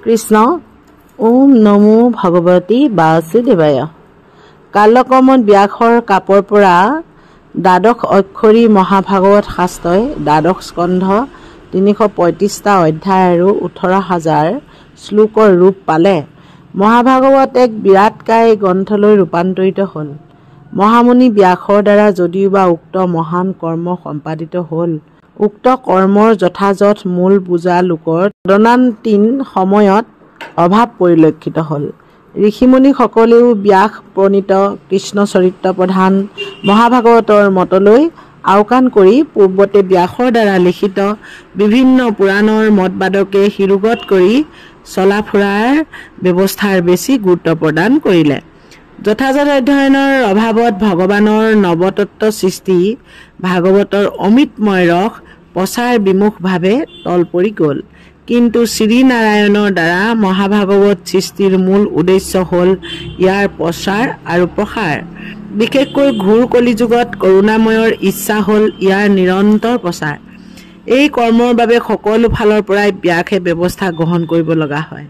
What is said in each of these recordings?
কৃষ্ণ ওম নমো ভগৱতী বাসুদেৱায়। কালক্ৰমত ব্যাসৰ কাপৰ পৰা দ্বাদশ অক্ষৰী মহাভাগৱত শাস্ত্ৰই দ্বাদশ স্কন্ধ 335টা অধ্যায় আৰু 18,000 শ্লোকৰ ৰূপ পালে। মহাভাগৱত এক বিৰাটকায় গ্ৰন্থলৈ ৰূপান্তৰিত হ'ল। মহামুনি ব্যাসৰ দ্বাৰা যদিওবা উক্ত মহান কৰ্ম সম্পাদিত হ'ল, উক্ত কৰ্মৰ যথাযথ মূল বুজা লোকৰ তদনান্তীন সময়ত অভাৱ পৰিলক্ষিত হ'ল। ঋষিমুনিসকলেও ব্যাস প্ৰণীত কৃষ্ণ চৰিত্ৰ প্ৰধান মহাভাগৱতৰ মতলৈ আওকাণ কৰি পূৰ্বতে ব্যাসৰ দ্বাৰা লিখিত বিভিন্ন পুৰাণৰ মতবাদকে শিৰোগত কৰি চলা ফুৰাৰ ব্যৱস্থাৰ বেছি গুৰুত্ব প্ৰদান কৰিলে। যথাযথ অধ্যয়নৰ অভাৱত ভগৱানৰ নৱতত্ত্ব সৃষ্টি ভাগৱতৰ অমৃতময় ৰস প্ৰচাৰ বিমুখভাৱে তল পৰি গ'ল। কিন্তু শ্ৰীনাৰায়ণৰ দ্বাৰা মহাভাগৱত সৃষ্টিৰ মূল উদ্দেশ্য হ'ল ইয়াৰ প্ৰচাৰ আৰু প্ৰসাৰ। বিশেষকৈ ঘোৰ কলিযুগত কৰুণাময়ৰ ইচ্ছা হ'ল ইয়াৰ নিৰন্তৰ প্ৰচাৰ। এই কৰ্মৰ বাবে সকলো ফালৰ পৰাই ব্যাসে ব্যৱস্থা গ্ৰহণ কৰিব লগা হয়।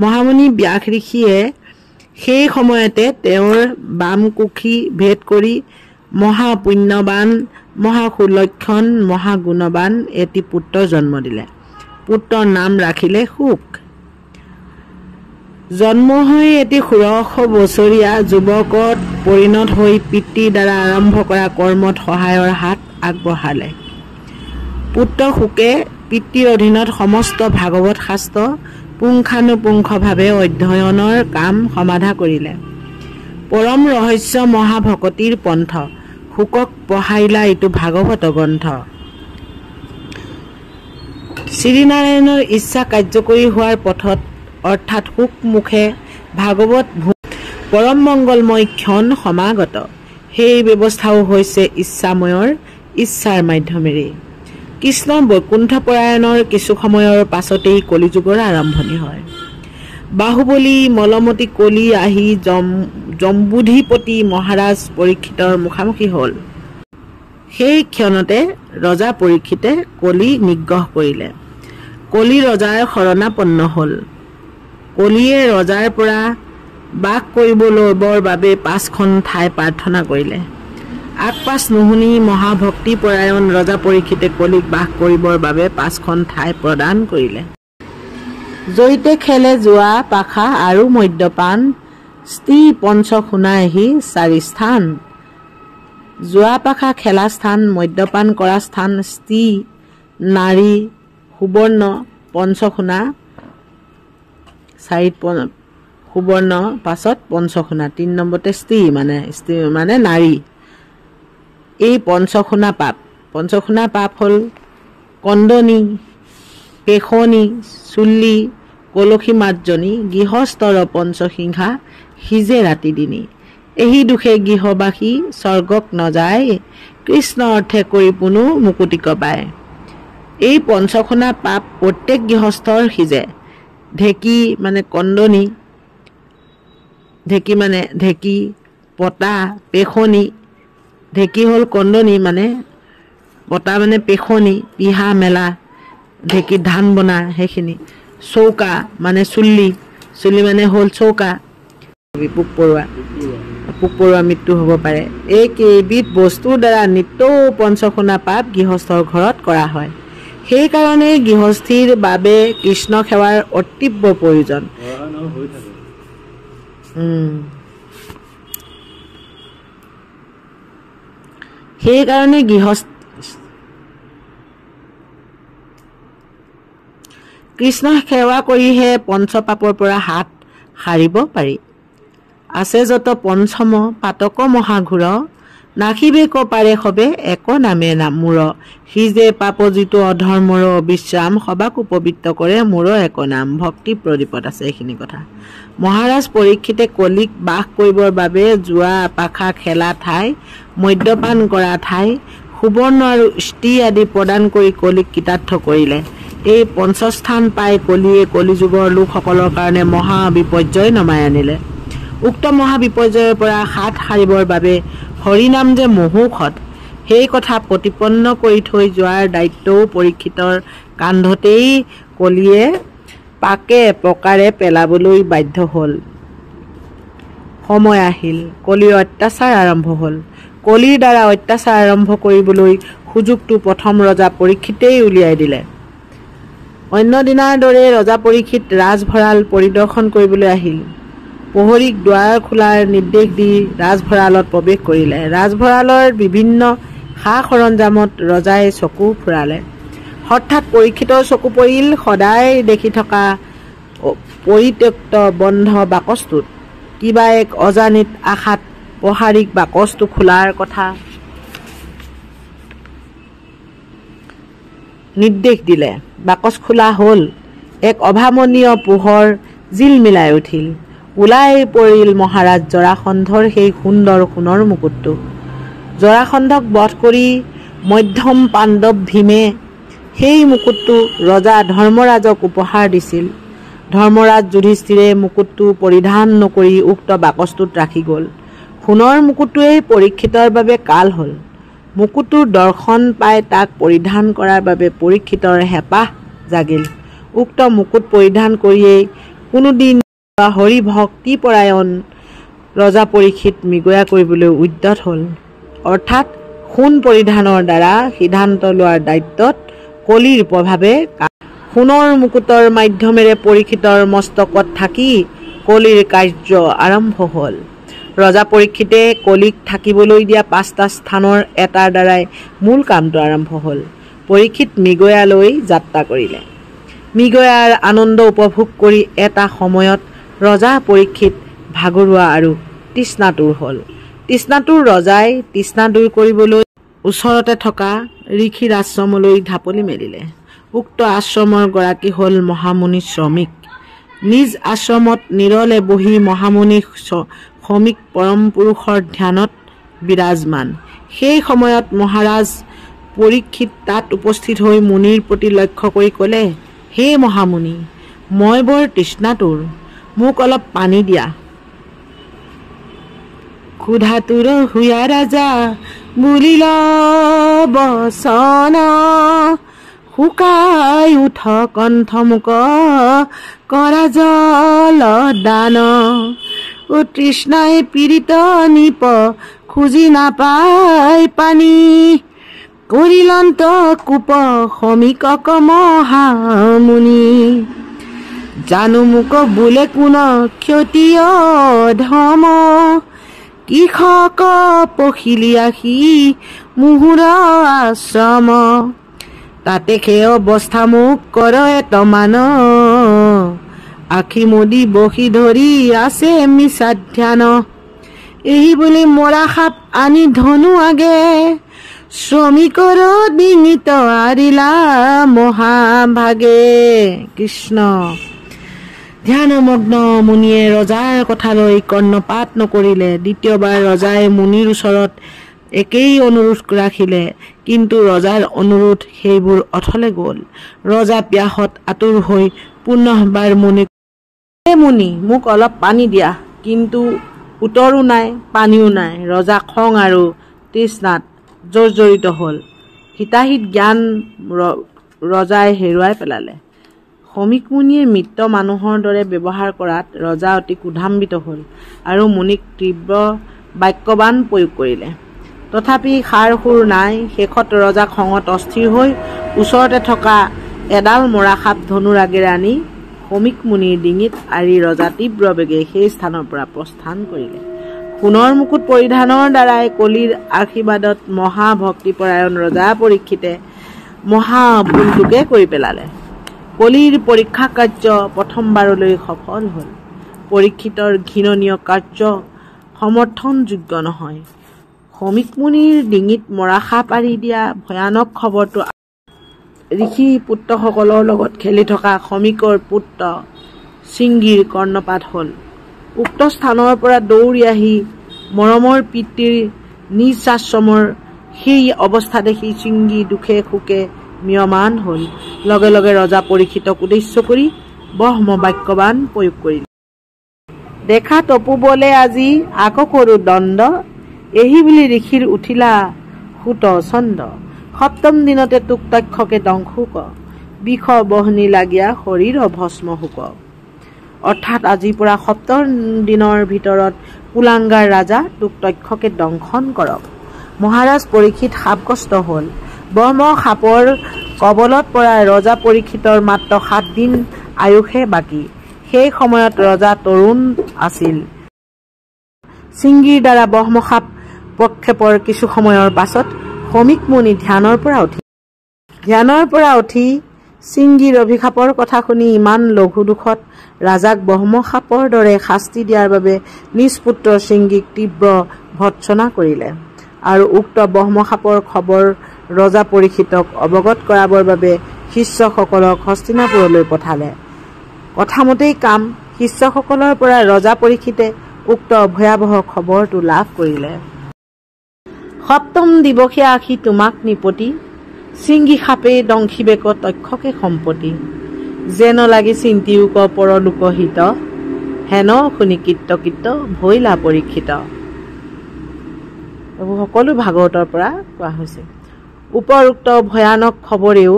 মহামুনি ব্যাস ঋষিয়ে সেই সময়তে তেওঁৰ বামকুক্ষী ভেদ কৰি মহাপুণ্যৱান মহাসুলক্ষণ মহাগুণৱান এটি পুত্ৰ জন্ম দিলে। পুত্ৰৰ নাম ৰাখিলে শুক। জন্ম হৈ এটি 16 বছৰীয়া যুৱকত পৰিণত হৈ পিতৃৰ দ্বাৰা আৰম্ভ কৰা কৰ্মত সহায়ৰ হাত আগবঢ়ালে। পুত্ৰ শুকে পিতৃৰ অধীনত সমস্ত ভাগৱত শাস্ত্ৰ পুংখানুপুংখভাৱে অধ্যয়নৰ কাম সমাধা কৰিলে। পৰম ৰহস্য মহাভকতিৰ পন্থ শুকক পঢ়াইলা এইটো ভাগৱত গ্ৰন্থ। শ্ৰীনাৰায়ণৰ ইচ্ছা কাৰ্যকৰী হোৱাৰ পথত অৰ্থাৎ শুক মুখে ভাগৱত পৰম মংগলময় ক্ষণ সমাগত। সেই ব্যৱস্থাও হৈছে ইচ্ছাময়ৰ ইচ্ছাৰ মাধ্যমেৰে। কৃষ্ণৰ বৈকুণ্ঠপৰায়ণৰ কিছু সময়ৰ পাছতেই কলিযুগৰ আৰম্ভণি হয়। বাহুবলী মলমতী কলি আহি জম্বুধিপতি মহাৰাজ পৰীক্ষিতৰ মুখামুখি হ'ল। সেই ক্ষণতে ৰজা পৰীক্ষিতে কলি নিগ্ৰহ কৰিলে। কলি ৰজাৰ শৰণাপন্ন হ'ল। কলিয়ে ৰজাৰ পৰা বাস কৰিবৰ বাবে 5খন ঠাই প্ৰাৰ্থনা কৰিলে। আগপাছ নুশুনি মহাভক্তিপৰায়ণ ৰজা পৰীক্ষিতে কলিক বাস কৰিবৰ বাবে 5খন ঠাই প্ৰদান কৰিলে। জয়িতে খেলে যোৱা পাশা আৰু মদ্যপান স্ত্ৰী পঞ্চশুনাহি 4 স্থান। যোৱা পাশা খেলা স্থান, মদ্যপান কৰা স্থান, স্ত্ৰী নাৰী সুবৰ্ণ, পঞ্চশুনা 4 সুবৰ্ণ, পাছত পঞ্চশুনা, 3 নম্বৰতে স্ত্ৰী মানে নাৰী। এই পঞ্চশুনা পাপ। পঞ্চশুনা পাপ হ'ল কন্দনী, পেশনী, চুল্লী, কলসী মাৰ্জনী, গৃহস্থৰ পঞ্চসিংহা সিজে ৰাতি দিনী। এই দুখে গৃহবাসী স্বৰ্গক নযায়, কৃষ্ণ অৰ্থে কৰি পুনু মুকুতিক পায়। এই পঞ্চশুনা পাপ প্ৰত্যেক গৃহস্থৰ সিজে। ঢেকী মানে কন্দনী, ঢেকী মানে ঢেকী, পতা, পেশনী। ঢেকী হ'ল কন্দনী মানে, পতা মানে পেশনী, পিহা মেলা, ঢেকীত ধান বনা সেইখিনি। চৌকা মানে চুল্লী, চুল্লী মানে হ'ল চৌকা। পোক পৰুৱা মৃত্যু হ'ব পাৰে। এই কেইবিধ বস্তুৰ দ্বাৰা নিতৌ পঞ্চশুনা পাপ গৃহস্থৰ ঘৰত কৰা হয়। সেইকাৰণে গৃহস্থীৰ বাবে কৃষ্ণ সেৱাৰ অতীৱ প্ৰয়োজন। সেইকাৰণে কৃষ্ণ সেৱা কৰিহে পঞ্চপাপৰ পৰা হাত সাৰিব পাৰি। আছে যত পঞ্চম পাতক মহাঘোৰ, নাখিবে পাৰে সবে এক নামে মূৰ। সিজে পাপ যিটো অধৰ্মৰ অবিশ্ৰাম, সবাকো পবিত্ৰ কৰে মূৰ এক নাম। ভক্তি প্ৰদীপত আছে এইখিনি কথা। মহাৰাজ পৰীক্ষিতে কলিক বাস কৰিবৰ বাবে যোৱা পাখা খেলা ঠাই, মদ্যপান কৰা ঠাই, সুবৰ্ণ আৰু স্ত্ৰী আদি প্ৰদান কৰি কলিক কৃতাৰ্থ কৰিলে। এই পঞ্চস্থান পাই কলিয়ে কলিযুগৰ লোকসকলৰ কাৰণে মহা বিপৰ্যয় নমাই আনিলে। উক্ত মহা বিপৰ্যয়ৰ পৰা হাত সাৰিবৰ বাবে হৰিনাম যে মহৌষধ, সেই কথা প্ৰতিপন্ন কৰি থৈ যোৱাৰ দায়িত্বও পৰীক্ষিতৰ কান্ধতেই কলিয়ে পাকে প্ৰকাৰে পেলাবলৈ বাধ্য হ'ল। সময় আহিল, কলিৰ অত্যাচাৰ আৰম্ভ হ'ল। কলিৰ দ্বাৰা অত্যাচাৰ আৰম্ভ কৰিবলৈ সুযোগটো প্ৰথম ৰজা পৰীক্ষিতেই উলিয়াই দিলে। অন্য দিনাৰ দৰে ৰজা পৰীক্ষিত ৰাজভঁৰাল পৰিদৰ্শন কৰিবলৈ আহিল। প্ৰহৰীক দুৱাৰ খোলাৰ নিৰ্দেশ দি ৰাজভঁৰালত প্ৰৱেশ কৰিলে। ৰাজভঁৰালৰ বিভিন্ন সা সৰঞ্জামত ৰজাই চকু ফুৰালে। হঠাৎ পৰীক্ষিতৰ চকু পৰিল সদায় দেখি থকা পৰিত্যক্ত বন্ধ বাকচটোত। কিবা এক অজানিত আশাত প্ৰহাৰীক বাকচটো খোলাৰ কথা নিৰ্দেশ দিলে। বাকচ খোলা হ'ল। এক অভাৱনীয় পোহৰ জিলমিলাই উঠিল। ওলাই পৰিল মহাৰাজ জৰাসন্ধৰ সেই সুন্দৰ সোণৰ মুকুটটো। জৰাসন্ধক বধ কৰি মধ্যম পাণ্ডৱ ভীমে সেই মুকুটটো ৰজা ধৰ্মৰাজক উপহাৰ দিছিল। ধৰ্মৰাজ যুধিষ্ঠিৰে মুকুটটো পৰিধান নকৰি উক্ত বাকচটোত ৰাখি গ'ল। সোণৰ মুকুটটোৱেই পৰীক্ষিতৰ বাবে কাল হ'ল। মুকুটটোৰ দৰ্শন পাই তাক পৰিধান কৰাৰ বাবে পৰীক্ষিতৰ হেঁপাহ জাগিল। উক্ত মুকুট পৰিধান কৰিয়েই কোনোদিন হৰিভক্তিপৰায়ণ ৰজা পৰীক্ষিত মৃগয়া কৰিবলৈ উদ্যত হ'ল। অৰ্থাৎ সোণ পৰিধানৰ দ্বাৰা সিদ্ধান্ত লোৱাৰ দায়িত্বত কলিৰ প্ৰভাৱে সোণৰ মুকুটৰ মাধ্যমেৰে পৰীক্ষিতৰ মস্তকত থাকি কলিৰ কাৰ্য আৰম্ভ হ'ল। ৰজা পৰীক্ষিতে কলিক থাকিবলৈ দিয়া 5টা স্থানৰ এটাৰ দ্বাৰাই মূল কামটো আৰম্ভ হ'ল। পৰীক্ষিত মৃগয়ালৈ যাত্ৰা কৰিলে। মৃগয়াৰ আনন্দ উপভোগ কৰি এটা সময়ত ৰজা পৰীক্ষিত ভাগৰুৱা আৰু তৃষ্ণাতুৰ হ'ল। তৃষ্ণাতুৰ ৰজাই তৃষ্ণা দূৰ কৰিবলৈ ওচৰতে থকা ঋষিৰ আশ্ৰমলৈ ঢাপলি মেলিলে। উক্ত আশ্ৰমৰ গৰাকী হ'ল মহামুনি শ্ৰমিক। নিজ আশ্ৰমত নিৰলে বহি মহামুনি শ্ৰমিক পৰম পুৰুষৰ ধ্যানত বিৰাজমান। সেই সময়ত মহাৰাজ পৰীক্ষিত তাত উপস্থিত হৈ মুনিৰ প্ৰতি লক্ষ্য কৰি ক'লে, হে মহামুনি, মই বৰ তৃষ্ণাতুৰ, মোক অলপ পানী দিয়া। ক্ষুধাতুৰ হুয়া ৰাজা বুলিল বচন, শুকাই উঠ কণ্ঠ মুক কৰা জল দান। তৃষ্ণাই পীড়িত নিপ খুজি নাপাই পানী, কৰিলন্ত কূপ শ্ৰমিকক মহামুনি। জানো মোক বোলে কোন ক্ষতিয় ধম, কৃষক পখিলি আহি মুহুৰ আশ্ৰম। তাতে সেই অৱস্থা মোক কৰ এতমান, আখি মুদি বহি ধৰি আছে মিছা ধ্যান। এই বুলি মৰা সাপ আনি ধনু আগে, শ্ৰমিকৰ ডিঙিত আৰিলা মহাভাগে। কৃষ্ণ। ধ্যানমগ্ন মুনিয়ে ৰজাৰ কথালৈ কৰ্ণপাত নকৰিলে। দ্বিতীয়বাৰ ৰজাই মুনিৰ ওচৰত একেই অনুৰোধ ৰাখিলে, কিন্তু ৰজাৰ অনুৰোধ সেইবোৰ অথলে গ'ল। ৰজা পিয়াসত আতুৰ হৈ পুনঃবাৰ মুনিক, হে মুনি, মোক অলপ পানী দিয়া। কিন্তু উত্তৰো নাই, পানীও নাই। ৰজা খং আৰু তৃষ্ণাত জৰ্জৰিত হ'ল। হিতাহিত জ্ঞান ৰজাই হেৰুৱাই পেলালে। শ্ৰমিক মুনিয়ে মৃত মানুহৰ দৰে ব্যৱহাৰ কৰাত ৰজা অতি ক্ৰোধান্বিত হ'ল আৰু মুনিক তীব্ৰ বাক্যবান প্ৰয়োগ কৰিলে। তথাপি সাৰ সুৰ নাই। শেষত ৰজা খঙত অস্থিৰ হৈ ওচৰতে থকা এডাল মৰা সাপ ধনুৰ আগেৰে আনি শ্ৰমিক মুনিৰ ডিঙিত আৰি ৰজা তীব্ৰ বেগে সেই স্থানৰ পৰা প্ৰস্থান কৰিলে। সোণৰ মুকুট পৰিধানৰ দ্বাৰাই কলিৰ আশীৰ্বাদত মহাভক্তিপৰায়ণ ৰজা পৰীক্ষিতে মহাভুলটোকে কৰি পেলালে। কলিৰ পৰীক্ষা কাৰ্য প্ৰথমবাৰলৈ সফল হ'ল। পৰীক্ষিতৰ ঘৃণনীয় কাৰ্য সমৰ্থনযোগ্য নহয়। শ্ৰমিক মুনিৰ ডিঙিত মৰা সাপ আৰি দিয়া ভয়ানক খবৰটো ঋষি পুত্ৰসকলৰ লগত খেলি থকা শ্ৰমিকৰ পুত্ৰ শৃংগীৰ কৰ্ণপাত হ'ল। উক্ত স্থানৰ পৰা দৌৰি আহি মৰমৰ পিতৃৰ নিজ আশ্ৰমৰ সেই অৱস্থা দেখি শৃংগী দুখে সুখে ম্ৰিয়মান হ'ল। লগে লগে ৰজা পৰীক্ষিতক উদ্দেশ্য কৰি ব্ৰহ্ম বাক্যবান প্ৰয়োগ কৰিলে। দেখা তপু বলে আজি আকৌ কৰো দণ্ড, এহি বুলি ঋষিৰ উঠিলা সুত ছন্দ। সপ্তম দিনতে তোক তক্ষকে দংশোক, বিষ বহনি লাগিয়া শৰীৰ ভস্ম শোক। অৰ্থাৎ আজিৰ পৰা ৭০ দিনৰ ভিতৰত কুলাংগাৰ ৰাজা তোক তক্ষকে দংশন কৰক। মহাৰাজ পৰীক্ষিত সাপগ্ৰস্ত হ'ল। ব্ৰহ্ম সাপৰ কবলত পৰা ৰজা পৰীক্ষিতৰ মাত্ৰ ৭ দিন আয়ুসে বাকী। সেই সময়ত ৰজা তৰুণ আছিল। শৃংগীৰ দ্বাৰা ব্ৰহ্মসাপ প্ৰক্ষেপৰ কিছু সময়ৰ পাছত সমীক মুনি ধ্যানৰ পৰা উঠি শৃংগীৰ অভিশাপৰ কথা শুনি ইমান লঘু দুখত ৰাজাক ব্ৰহ্মসাপৰ দৰে শাস্তি দিয়াৰ বাবে নিজ পুত্ৰ শৃংগীক তীব্ৰ ভৰ্ৎসনা কৰিলে আৰু উক্ত ব্ৰহ্মসাপৰ খবৰ ৰজা পৰীক্ষিতক অৱগত কৰাবৰ বাবে শিষ্যসকলক হস্তিনাপুৰলৈ পঠালে। কথামতেই কাম। শিষ্যসকলৰ পৰা ৰজা পৰীক্ষিতে উক্ত ভয়াৱহ খবৰটো লাভ কৰিলে। ৭ম দিৱসীয়া আখি তোমাক নিপতি, শৃংগী সাপে দংশিবেক তক্ষকে সম্পত্তি। যেন লাগি চিন্তিয়োক পৰলোক হিত, হেন শুনি কীৰ্তকীৰ্ত ভৈলা পৰীক্ষিত। এইবোৰ সকলো ভাগৱতৰ পৰা কোৱা হৈছে। উপৰোক্ত ভয়ানক খবৰেও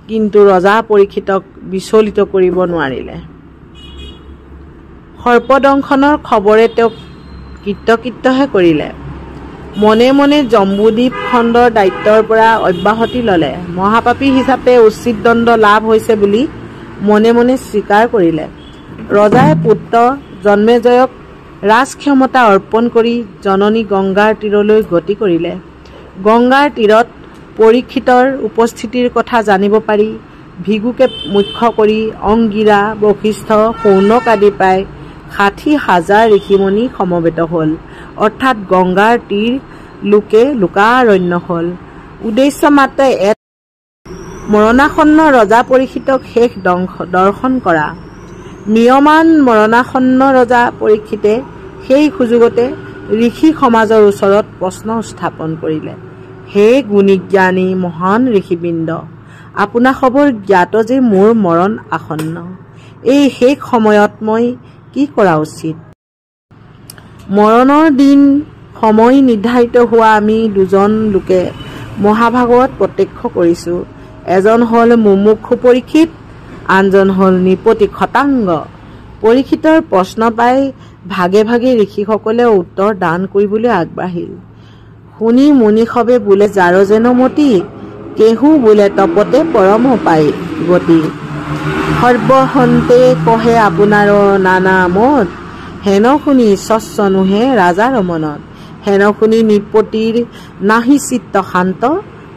কিন্তু ৰজা পৰীক্ষিতক বিচলিত কৰিব নোৱাৰিলে। সৰ্পদংশনৰ খবৰে তেওঁক কীৰ্তকীৰ্তহে কৰিলে। মনে মনে জম্বুদ্বীপ খণ্ডৰ দায়িত্বৰ পৰা অব্যাহতি ল'লে। মহাপাপী হিচাপে উচিত দণ্ড লাভ হৈছে বুলি মনে মনে স্বীকাৰ কৰিলে। ৰজাই পুত্ৰ জন্মেজয়ক ৰাজক্ষমতা অৰ্পণ কৰি জননী গংগাৰ তীৰলৈ গতি কৰিলে। গংগাৰ তীৰত পৰীক্ষিতৰ উপস্থিতিৰ কথা জানিব পাৰি ভিগুকে মুখ্য কৰি অংগীৰা, বশিষ্ঠ, শৌনক আদি প্ৰায় ৬০,০০০ ঋষিমুনি সমবেত হ'ল। অৰ্থাৎ গংগাৰ তীৰ লোকাৰণ্য হ'ল। উদ্দেশ্য মাত্ৰ মৰণাসন্ন ৰজা পৰীক্ষিতক শেষ দৰ্শন কৰা। ম্ৰিয়মান মৰণাসন্ন ৰজা পৰীক্ষিতে সেই সুযোগতে ঋষি সমাজৰ ওচৰত প্ৰশ্ন উত্থাপন কৰিলে। হে গুণীজ্ঞানী মহান ঋষিবৃন্দ, আপোনাৰ খবৰ জ্ঞাত যে মোৰ মৰণ আসন্ন। এই শেষ সময়ত মই কি কৰা উচিত? মৰণৰ দিন সময় নিৰ্ধাৰিত হোৱা আমি দুজন লোকে মহাভাগৱত প্ৰত্যক্ষ কৰিছোঁ। এজন হ'ল মুমুক্ষু পৰীক্ষিত, আনজন হ'ল নৃপতি খটাংগ। পৰীক্ষিতৰ প্ৰশ্ন পাই ভাগে ভাগে ঋষিসকলে উত্তৰ দান কৰিবলৈ আগবাঢ়িল। শুনি মুনিসৱে বোলে যাৰ যেন মতি, কেহু বোলে তপতে পৰম পাই গতি। সৰ্বসন্তে কহে আপোনাৰ নানা মত, হেন শুনি স্বচ্ছ নোহে ৰাজাৰ মনত। হেন শুনি নৃপতিৰ নাহি চিত্ত শান্ত,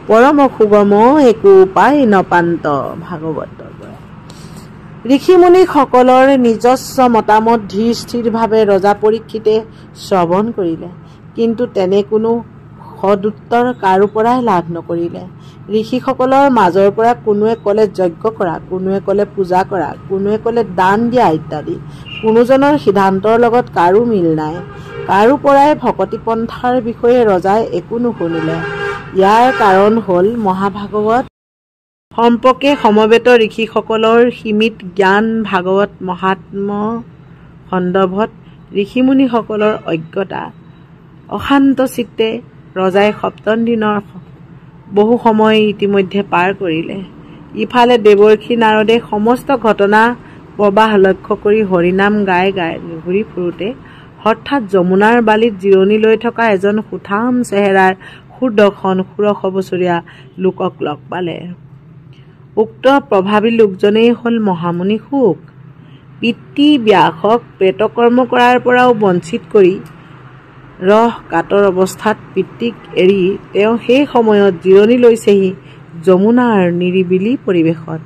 পৰম সুগম একো উপায় নপান্ত। ভাগৱতৰ পৰা। ঋষিমুনিসকলৰ নিজস্ব মতামত ধীৰ স্থিৰভাৱে ৰজা পৰীক্ষিতে শ্ৰৱণ কৰিলে, কিন্তু তেনে কোনো সদুত্তৰ কাৰো পৰাই লাভ নকৰিলে। ঋষিসকলৰ মাজৰ পৰা কোনোৱে ক'লে যজ্ঞ কৰা, কোনোৱে ক'লে পূজা কৰা, কোনোৱে ক'লে দান দিয়া ইত্যাদি। কোনোজনৰ সিদ্ধান্তৰ লগত কাৰো মিল নাই। কাৰো পৰাই ভকতি পন্থাৰ বিষয়ে ৰজাই একো নুশুনিলে। ইয়াৰ কাৰণ হ'ল মহাভাগৱত সম্পৰ্কে সমবেত ঋষিসকলৰ সীমিত জ্ঞান, ভাগৱত মহাত্ম্য সন্দৰ্ভত ঋষিমুনিসকলৰ অজ্ঞতা। অশান্ত চিত্তে ৰজাই ৭০ দিনৰ বহু সময় ইতিমধ্যে পাৰ কৰিলে। ইফালে দেৱৰ্ষি নাৰদে সমস্ত ঘটনা প্ৰবাহ লক্ষ্য কৰি হৰিনাম গাই গাই ঘূৰি ফুৰোতে হঠাৎ যমুনাৰ বালিত জিৰণি লৈ থকা এজন সুঠাম চেহেৰাৰ সুদৰ্শন ১৬০০ বছৰীয়া লোকক লগ পালে। উক্ত প্ৰভাৱী লোকজনেই হ'ল মহামুনি শুক। পিতৃ ব্যাসক প্ৰেতকৰ্ম কৰাৰ পৰাও বঞ্চিত কৰি কাতৰ অৱস্থাত পিতৃক এৰি তেওঁ সেই সময়ত জিৰণি লৈছেহি যমুনাৰ নিৰিবিলি পৰিৱেশত।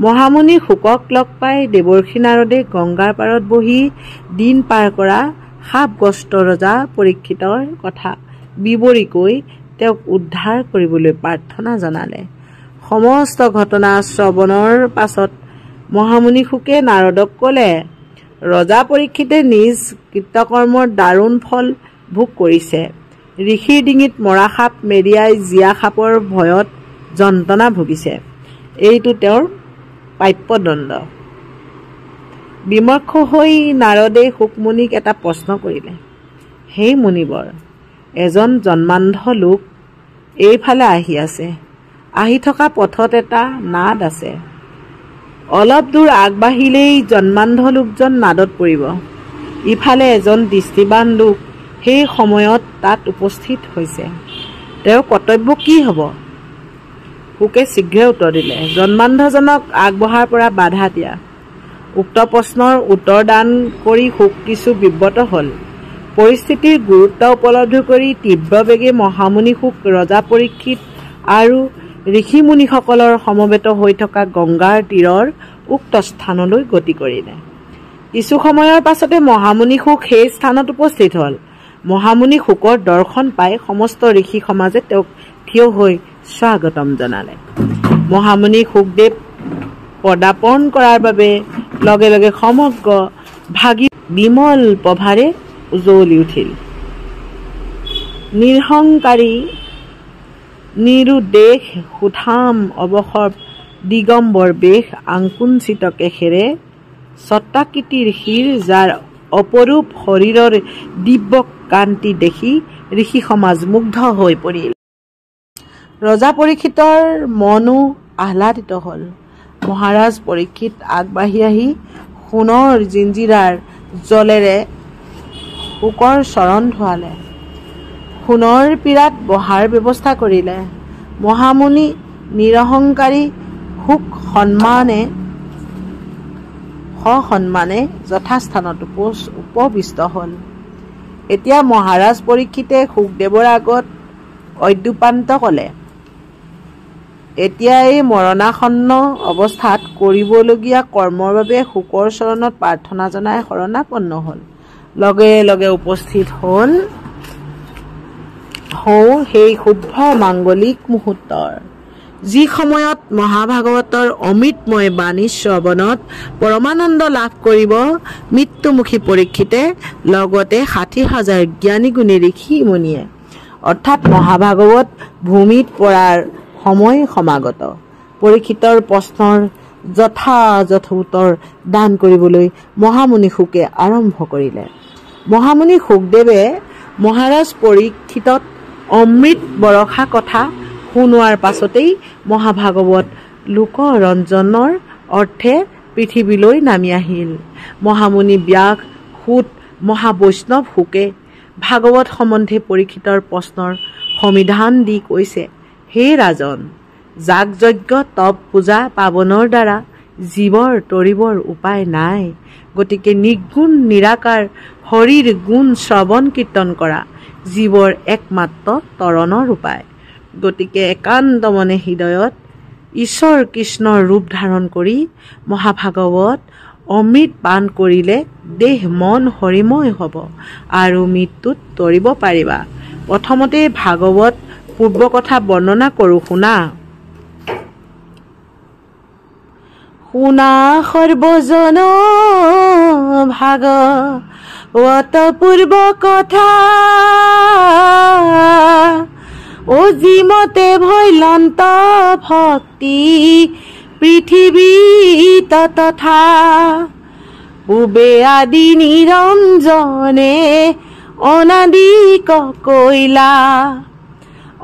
মহামুনি শুকক লগ পাই দেৱৰ্ষি নাৰদে গংগাৰ পাৰত বহি দিন পাৰ কৰা সাপগ্ৰস্ত ৰজা পৰীক্ষিতৰ কথা বিৱৰি কৈ তেওঁক উদ্ধাৰ কৰিবলৈ প্ৰাৰ্থনা জনালে। সমস্ত ঘটনা শ্ৰৱণৰ পাছত মহামুনি শুকে নাৰদক ক'লে, ৰজা পৰীক্ষিতে নিজ কৃতকৰ্মৰ দাৰুণ ফল ভোগ কৰিছে। ঋষিৰ ডিঙিত মৰা সাপ মেৰিয়াই জীয়া সাপৰ ভয়ত যন্ত্ৰণা ভুগিছে। এইটো তেওঁৰ প্ৰাপ্যদণ্ড। বিমৰ্ষ হৈ নাৰদে শুকমুনিক এটা প্ৰশ্ন কৰিলে, হে মুনিবৰ, এজন জন্মান্ধ লোক এইফালে আহি আছে আহি থকা পথত এটা নাদ আছে। অলপ দূৰ আগবাঢ়িলেই জন্মান্ধ লোকজন নাদত পৰিব। ইফালে এজন দৃষ্টিবান লোক সেই সময়ত তাত উপস্থিত হৈছে। তেওঁৰ কৰ্তব্য কি হ'ব? শুকে শীঘ্ৰে উত্তৰ দিলে, জন্মান্ধজনক আগবঢ়াৰ পৰা বাধা দিয়া। উক্ত প্ৰশ্নৰ উত্তৰ দান কৰি শুক কিছু বিব্ৰত হ'ল। পৰিস্থিতিৰ গুৰুত্ব উপলব্ধি কৰি তীব্ৰ বেগে মহামুনি শুক ৰজা পৰীক্ষিত আৰু ঋষিমুনিসকলৰ সমবেত হৈ থকা গংগাৰ তীৰৰ উক্ত স্থানলৈ গতি কৰিলে। কিছু সময়ৰ পাছতে মহামুনি শুক সেই স্থানত উপস্থিত হ'ল। মহামুনি শুকৰ দৰ্শন পাই সমস্ত ঋষি সমাজে তেওঁক থিয় হৈ স্বাগতম জনালে। মহামুনি শুকদেৱ পদাৰ্পণ কৰাৰ বাবে লগে লগে সমগ্ৰ ভাগী বিমল প্ৰভাৰে উজ্বলি উঠিল। নিৰহংকাৰী নিৰুদ্দেশ সুঠাম অৱসৰ দিগম্বৰ বেশ আংকুঞ্চিত কেশেৰে ছত্ৰাকৃতিৰ শিৰ যাৰ অপৰূপ শৰীৰৰ দিব্য কান্তি দেখি ঋষি সমাজ মুগ্ধ হৈ পৰিল। ৰজা পৰীক্ষিতৰ মনো আহ্লাদিত হ'ল। মহাৰাজ পৰীক্ষিত আগবাঢ়ি আহি সোণৰ জিঞ্জিৰাৰ জলেৰে শুকৰ চৰণ ধোৱালে। সোণৰ পীৰাত বহাৰ ব্যৱস্থা কৰিলে। মহামুনি নিৰহংকাৰী শুক সসন্মানে যথাস্থানত উপবিষ্ট হ'ল। এতিয়া মহাৰাজ পৰীক্ষিতে শুকদেৱৰ আগত অদ্যুপান্ত ক'লে, এতিয়া এই মৰণাসন্ন অৱস্থাত কৰিবলগীয়া কৰ্মৰ বাবে শুকৰ চৰণত প্ৰাৰ্থনা জনাই শৰণাপন্ন হ'ল। লগে লগে উপস্থিত হ'ল সেই শুভ মাংগলিক মুহূৰ্তৰ, যি সময়ত মহাভাগৱতৰ অমৃতময় বাণী শ্ৰৱণত পৰমানন্দ লাভ কৰিব মৃত্যুমুখী পৰীক্ষিতে, লগতে ৬০,০০০ জ্ঞানী গুণী ঋষি মুনিয়ে, অৰ্থাৎ মহাভাগৱত ভূমিত পৰাৰ সময় সমাগত। পৰীক্ষিতৰ প্ৰশ্নৰ যথাযথ উত্তৰ দান কৰিবলৈ মহামুনি শুকে আৰম্ভ কৰিলে। মহামুনি শুকদেৱে মহাৰাজ পৰীক্ষিতক অমৃত বৰষা কথা শুনোৱাৰ পাছতেই মহাভাগৱত লোকৰঞ্জনৰ অৰ্থে পৃথিৱীলৈ নামি আহিল। মহামুনি ব্যাস সূত মহাবৈষ্ণৱ শুকে ভাগৱত সম্বন্ধে পৰীক্ষিতৰ প্ৰশ্নৰ সমিধান দি কৈছে, হে ৰাজন, যাগ যজ্ঞ তপ পূজা পাৱনৰ দ্বাৰা জীৱৰ তৰিবৰ উপায় নাই। গতিকে নিৰ্গুণ নিৰাকাৰ হৰিৰ গুণ শ্ৰৱণ কীৰ্তন কৰা জীৱৰ একমাত্ৰ তৰণৰ উপায়। গতিকে একান্ত মনে হৃদয়ত ঈশ্বৰ কৃষ্ণৰ ৰূপ ধাৰণ কৰি মহাভাগৱত অমৃত পান কৰিলে দেহ মন হৰিময় হ'ব আৰু মৃত্যুত তৰিব পাৰিবা। প্ৰথমতে ভাগৱত পূৰ্ব কথা বৰ্ণনা কৰোঁ, শুনা। শুনা সৰ্বজন ভাগৱত পূৰ্ব কথা, অজিমতে ভৈলন্ত ভক্তি পৃথিৱী তথা, পূবে আদি নিৰঞ্জনে অনাদি কৈলা,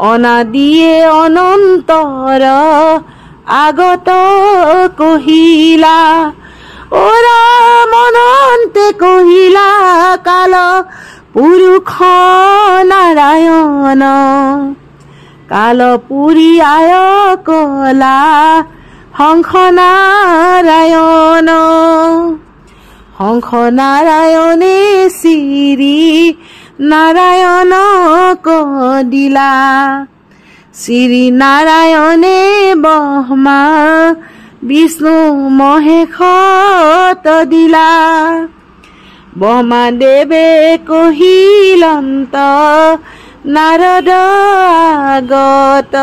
অনাদিয়ে অনন্তৰ আগত কহিলা, ৰাম অনন্তে কহিলা কাল পুৰুষ নাৰায়ণ, কাল পুৰিয়ায় কলা হংস নাৰায়ণ, হংস নাৰায়ণে শ্ৰী নাৰায়ণ কদিলা, শ্ৰী নাৰায়ণে ব্ৰহ্মা বিষ্ণু মহেশত দিলা, ব্ৰহ্মাদেৱে কহিলন্ত নাৰদ আগত,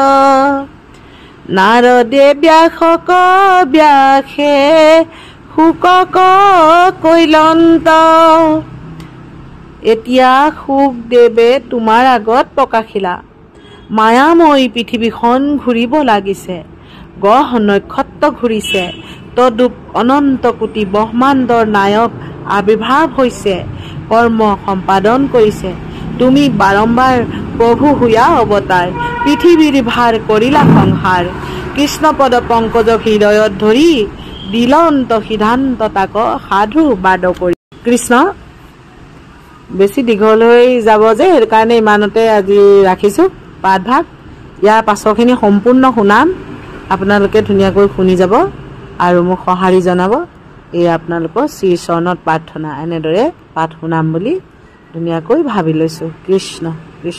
নাৰদে ব্যাসক ব্যাসে শুকক কৈলন্ত। এতিয়া শুকদেৱে তোমাৰ আগত প্ৰকাশিলা। মায়াময়ী পৃথিৱীখন ঘূৰিব লাগিছে, গ্ৰহ নক্ষত্ৰ ঘূৰিছে, তদুপ অনন্ত কোটি ব্ৰহ্মাণ্ডৰ নায়ক আবিৰ্ভাৱ হৈছে, কৰ্ম সম্পাদন কৰিছে, তুমি বাৰম্বাৰ প্ৰভু হুয়া অৱতাৰ পৃথিৱীৰ ভাৰ কৰিলা সংহাৰ কৃষ্ণপদ পংকজ হৃদয়ত ধৰি দিলন্ত সিদ্ধান্ত তাক সাধু বাদ কৰি কৃষ্ণ বেছি দীঘল হৈ যাব যে সেই কাৰণে ইমানতে আজি ৰাখিছো পাঠভাগ ইয়াৰ পাছৰখিনি সম্পূৰ্ণ শুনাম আপোনালোকে ধুনীয়াকৈ শুনি যাব আৰু মোক সঁহাৰি জনাব এই আপোনালোকৰ শ্ৰী চৰণত প্ৰাৰ্থনা এনেদৰে পাঠ শুনাম বুলি ধুনীয়াকৈ ভাবি লৈছো কৃষ্ণ কৃষ্ণ